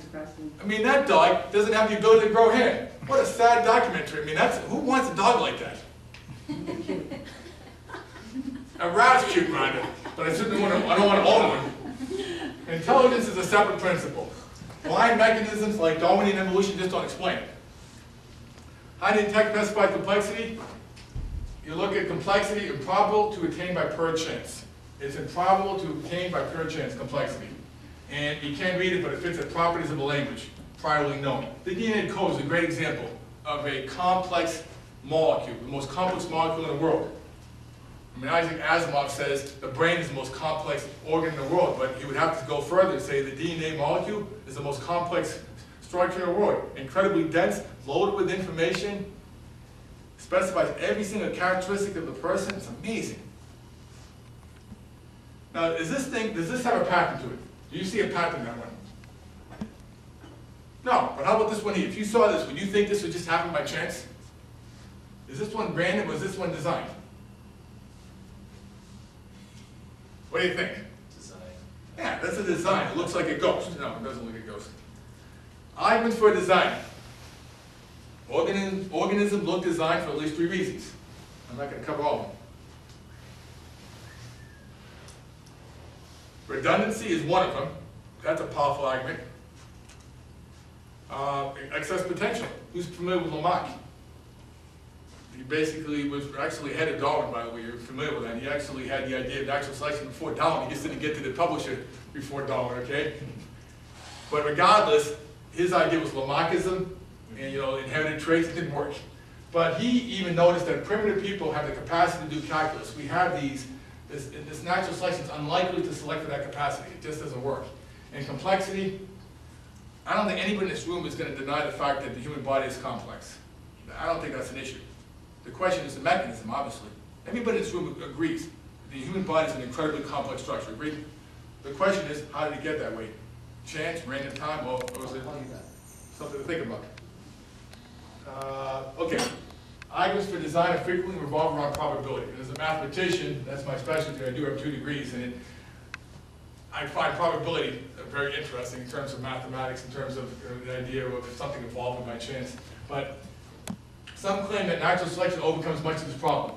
expressing. I mean, that dog doesn't have the ability to grow hair. What a sad documentary. I mean, who wants a dog like that? A rat's cute, Rhonda, but I don't want to own one. Intelligence is a separate principle. Blind mechanisms like Darwinian evolution just don't explain it. How do you detect specified complexity? You look at complexity improbable to attain by pure chance. It's improbable to obtain by pure chance complexity. And you can't read it, but it fits the properties of a language, priorly known. The DNA code is a great example of a complex molecule, the most complex molecule in the world. I mean, Isaac Asimov says the brain is the most complex organ in the world, but he would have to go further and say the DNA molecule is the most complex structure in the world. Incredibly dense, loaded with information, specifies every single characteristic of the person. It's amazing. Now, does this have a pattern to it? Do you see a pattern in that one? No, but how about this one here? If you saw this, would you think this would just happen by chance? Is this one random or is this one designed? What do you think? Design. Yeah, that's a design. It looks like a ghost. No, it doesn't look like a ghost. Arguments for design. Organisms look designed for at least 3 reasons. I'm not going to cover all of them. Redundancy is one of them. That's a powerful argument. Excess potential. Who's familiar with Lamarck? He basically was actually ahead of Darwin, by the way. You're familiar with that. He actually had the idea of natural selection before Darwin. He just didn't get to the publisher before Darwin, okay? But regardless, his idea was Lamarckism, and inherited traits. It didn't work. But he even noticed that primitive people have the capacity to do calculus. We have this natural selection is unlikely to select for that capacity. It just doesn't work. And complexity, I don't think anybody in this room is going to deny the fact that the human body is complex. I don't think that's an issue. The question is the mechanism, obviously. Everybody in this room agrees the human body is an incredibly complex structure. Agreed? The question is, how did it get that way? Chance, random time, or is it something to think about? Okay. Arguments for design are frequently revolve around probability. And as a mathematician, that's my specialty. I do have 2 degrees in it. I find probability very interesting in terms of mathematics, in terms of the idea of something evolving by chance. But some claim that natural selection overcomes much of this problem.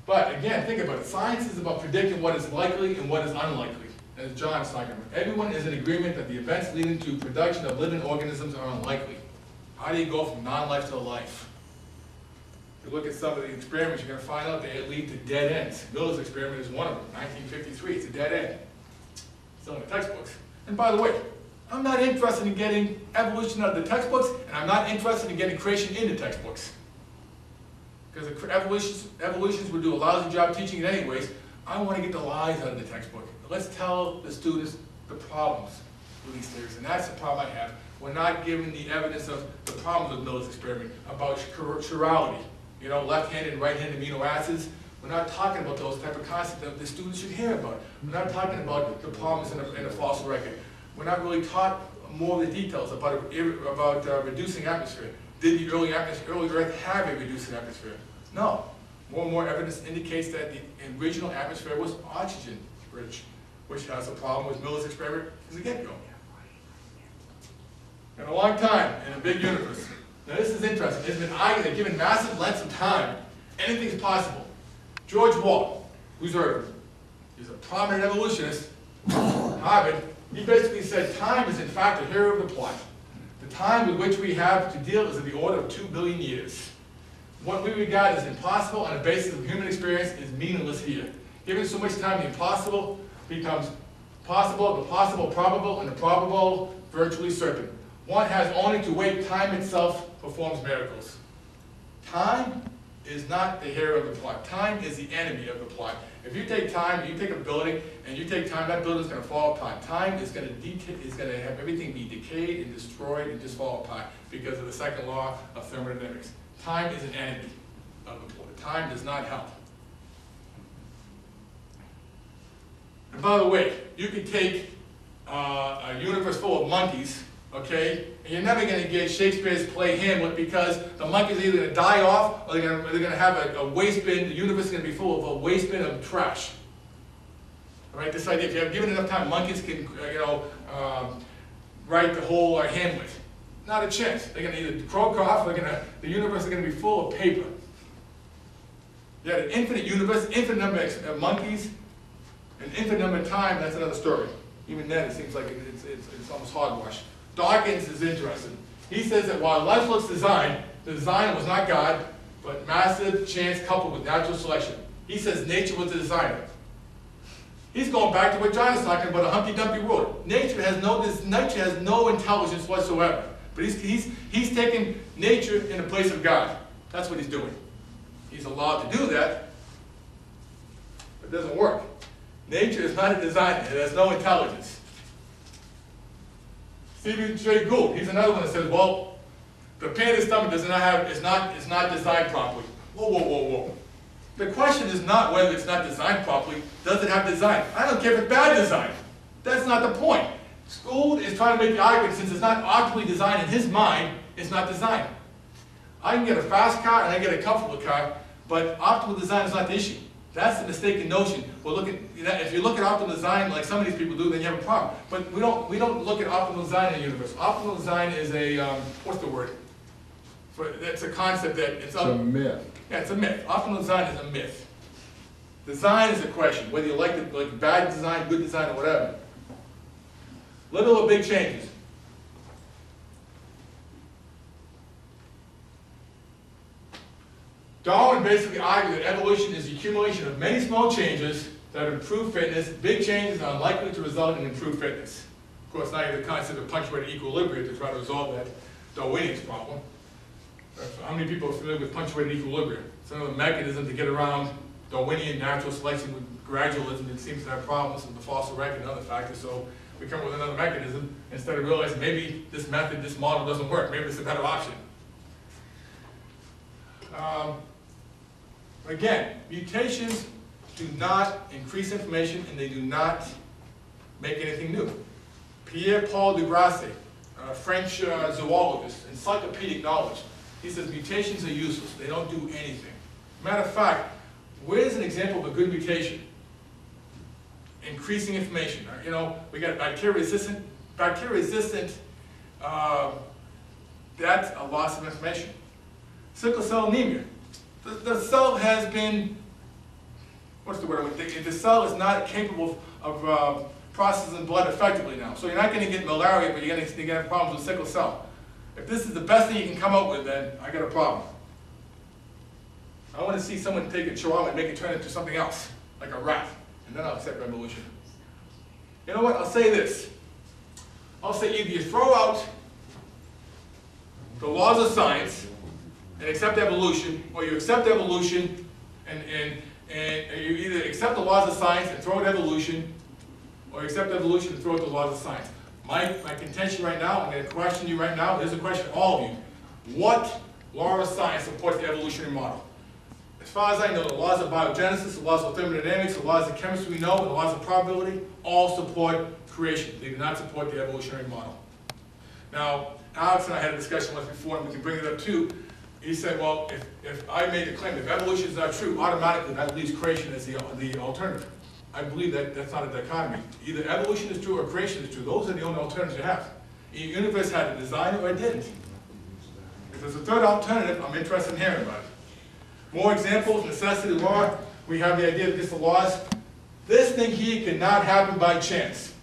But again, think about it. Science is about predicting what is likely and what is unlikely. As John's talking about, everyone is in agreement that the events leading to production of living organisms are unlikely. How do you go from non-life to life? If you look at some of the experiments, you're going to find out they lead to dead ends. Miller's experiment is one of them, 1953. It's a dead end. Still in the textbooks. And by the way, I'm not interested in getting evolution out of the textbooks, and I'm not interested in getting creation in the textbooks. Because evolutionists would do a lousy job teaching it anyways. I want to get the lies out of the textbook. Let's tell the students the problems with these theories, and that's the problem I have. We're not giving the evidence of the problems with Miller's experiment, about chirality, left-handed and right-handed amino acids. We're not talking about those type of concepts that the students should hear about. We're not talking about the problems in a fossil record. We're not really taught more of the details about reducing atmosphere. Did the early Earth have a reducing atmosphere? No. More and more evidence indicates that the original atmosphere was oxygen-rich, which has a problem with Miller's experiment from the get-go. In a long time, in a big universe. Now this is interesting. It's been argued that given massive lengths of time, anything's possible. George Wall, who's heard of him? He's a prominent evolutionist, Harvard. He basically said time is in fact the hero of the plot. The time with which we have to deal is in the order of 2 billion years. What we regard as impossible on the basis of human experience is meaningless here. Given so much time, the impossible becomes possible, the possible probable, and the probable virtually certain. One has only to wait. Time itself performs miracles. Time is not the hero of the plot. Time is the enemy of the plot. If you take time, you take a building, and you take time, that building is going to fall apart. Time is going to have everything be decayed and destroyed and just fall apart because of the second law of thermodynamics. Time is an enemy of the plot. Time does not help. And by the way, you can take a universe full of monkeys, okay, and you're never going to get Shakespeare's play Hamlet because the monkeys are either going to die off or they're going to have a waste bin. The universe is going to be full of a waste bin of trash. All right, this idea, if you have given enough time, monkeys can, write the whole Hamlet. Not a chance. They're going to either croak off, the universe is going to be full of paper. You had an infinite universe, infinite number of monkeys, an infinite number of time, that's another story. Even then, it seems like it's almost hogwash. Dawkins is interesting. He says that while life looks designed, the design was not God, but massive chance coupled with natural selection. He says nature was the designer. He's going back to what John is talking about, a Humpty-Dumpty world. Nature has no intelligence whatsoever. But he's taking nature in the place of God. That's what he's doing. He's allowed to do that, but it doesn't work. Nature is not a designer. It has no intelligence. Stephen Jay Gould, he's another one that says, well, the panda's stomach is not designed properly. Whoa, whoa, whoa, whoa. The question is not whether it's not designed properly. Does it have design? I don't care if it's bad design. That's not the point. Gould is trying to make the argument, since it's not optimally designed in his mind, it's not designed. I can get a fast car and I get a comfortable car, but optimal design is not the issue. That's the mistaken notion. If you look at optimal design like some of these people do, then you have a problem. But we don't look at optimal design in the universe. Optimal design is a what's the word? It's a concept that it's a myth. Yeah, it's a myth. Optimal design is a myth. Design is a question, whether you like bad design, good design, or whatever. Little or big changes. Darwin basically argued that evolution is the accumulation of many small changes that improve fitness. Big changes are unlikely to result in improved fitness. Of course, now you have the concept of punctuated equilibrium to try to resolve that Darwinian problem. How many people are familiar with punctuated equilibrium? It's another mechanism to get around Darwinian natural selection with gradualism. It seems to have problems with the fossil record and other factors, so we come up with another mechanism instead of realizing maybe this method, this model doesn't work. Maybe it's a better option. Again, mutations do not increase information and they do not make anything new. Pierre-Paul Degrassi, a French zoologist, encyclopedic knowledge, he says mutations are useless. They don't do anything. Matter of fact, where's an example of a good mutation? Increasing information. You know, we got bacteria resistant. Bacteria resistant, that's a loss of information. Sickle cell anemia. The cell has been, what's the word? The cell is not capable of processing blood effectively now. So you're not going to get malaria, but you're going to have problems with sickle cell. If this is the best thing you can come up with, then I got a problem. I want to see someone take a chihuahua and make it turn into something else, like a rat, and then I'll accept evolution. You know what? I'll say this. I'll say either you throw out the laws of science and accept evolution, or you accept evolution and you either accept the laws of science and throw out evolution, or you accept evolution and throw out the laws of science. My contention right now, I'm going to question you right now, there's a question to all of you. What law of science supports the evolutionary model? As far as I know, the laws of biogenesis, the laws of thermodynamics, the laws of chemistry we know, and the laws of probability all support creation. They do not support the evolutionary model. Now, Alex and I had a discussion once before, and we can bring it up too. He said, well, if I made the claim that if evolution is not true, automatically that leaves creation as the alternative. I believe that that's not a dichotomy. Either evolution is true or creation is true. Those are the only alternatives you have. The universe had a designer or it didn't. If there's a third alternative, I'm interested in hearing about it. More examples, necessity law. We have the idea that this the laws. This thing here cannot happen by chance.